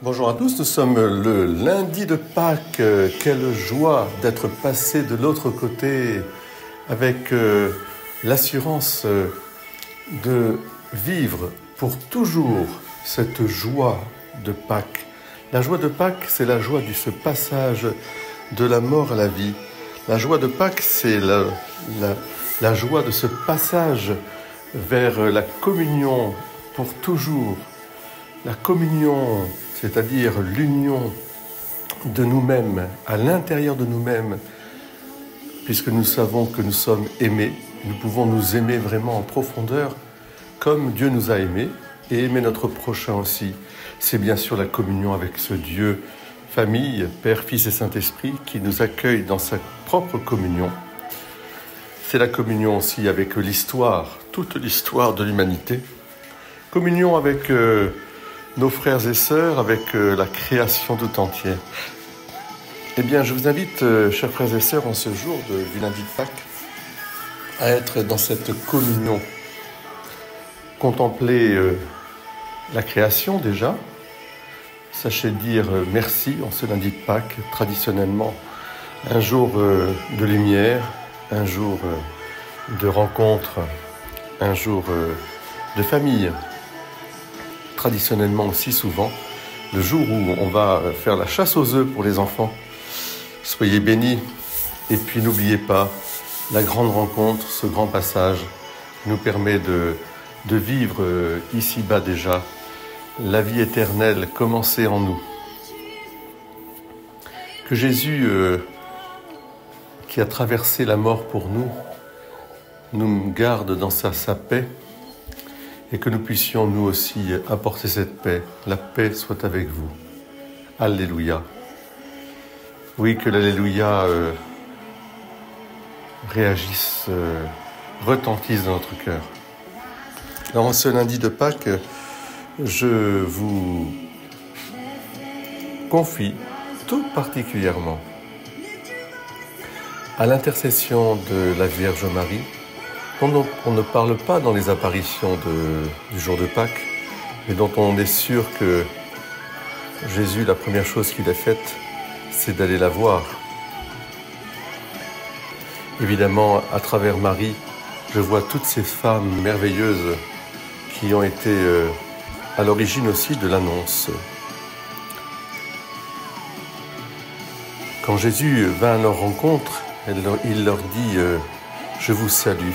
Bonjour à tous, nous sommes le lundi de Pâques. Quelle joie d'être passé de l'autre côté avec l'assurance de vivre pour toujours cette joie de Pâques. La joie de Pâques, c'est la joie de ce passage de la mort à la vie. La joie de Pâques, c'est la joie de ce passage vers la communion pour toujours. La communion, c'est-à-dire l'union de nous-mêmes, à l'intérieur de nous-mêmes, puisque nous savons que nous sommes aimés, nous pouvons nous aimer vraiment en profondeur, comme Dieu nous a aimés, et aimer notre prochain aussi. C'est bien sûr la communion avec ce Dieu, famille, Père, Fils et Saint-Esprit, qui nous accueille dans sa propre communion. C'est la communion aussi avec l'histoire, toute l'histoire de l'humanité. Communion avec nos frères et sœurs, avec la création tout entière. Eh bien, je vous invite, chers frères et sœurs, en ce jour du lundi de Pâques, à être dans cette communion. Contempler la création déjà. Sachez dire merci en ce lundi de Pâques, traditionnellement. Un jour de lumière, un jour de rencontre, un jour de famille. Traditionnellement aussi souvent, le jour où on va faire la chasse aux œufs pour les enfants. Soyez bénis et puis n'oubliez pas, la grande rencontre, ce grand passage nous permet de vivre ici-bas déjà la vie éternelle commencée en nous. Que Jésus, qui a traversé la mort pour nous, nous garde dans sa paix, et que nous puissions nous aussi apporter cette paix. La paix soit avec vous. Alléluia. Oui, que l'Alléluia réagisse, retentisse dans notre cœur. Alors, ce lundi de Pâques, je vous confie tout particulièrement à l'intercession de la Vierge Marie, dont on ne parle pas dans les apparitions du jour de Pâques, mais dont on est sûr que Jésus, la première chose qu'il a faite, c'est d'aller la voir. Évidemment, à travers Marie, je vois toutes ces femmes merveilleuses qui ont été à l'origine aussi de l'annonce. Quand Jésus vint à leur rencontre, il leur dit « Je vous salue ».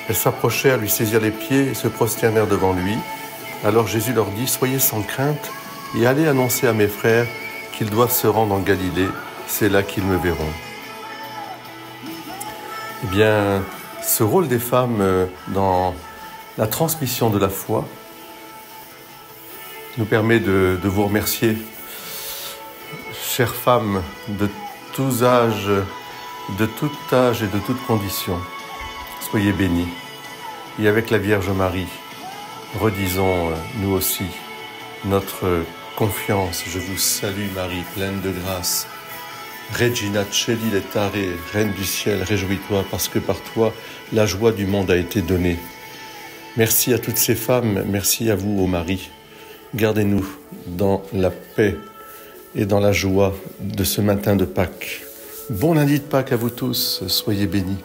Elles s'approchèrent, lui saisirent les pieds et se prosternèrent devant lui. Alors Jésus leur dit « Soyez sans crainte et allez annoncer à mes frères qu'ils doivent se rendre en Galilée, c'est là qu'ils me verront. » Eh bien, ce rôle des femmes dans la transmission de la foi nous permet de vous remercier, chères femmes de tous âges, de tout âge et de toutes conditions. Soyez bénis. Et avec la Vierge Marie, redisons nous aussi notre confiance. Je vous salue Marie, pleine de grâce. Regina Celi Letare, Reine du ciel, réjouis-toi parce que par toi, la joie du monde a été donnée. Merci à toutes ces femmes, merci à vous, ô Marie. Gardez-nous dans la paix et dans la joie de ce matin de Pâques. Bon lundi de Pâques à vous tous, soyez bénis.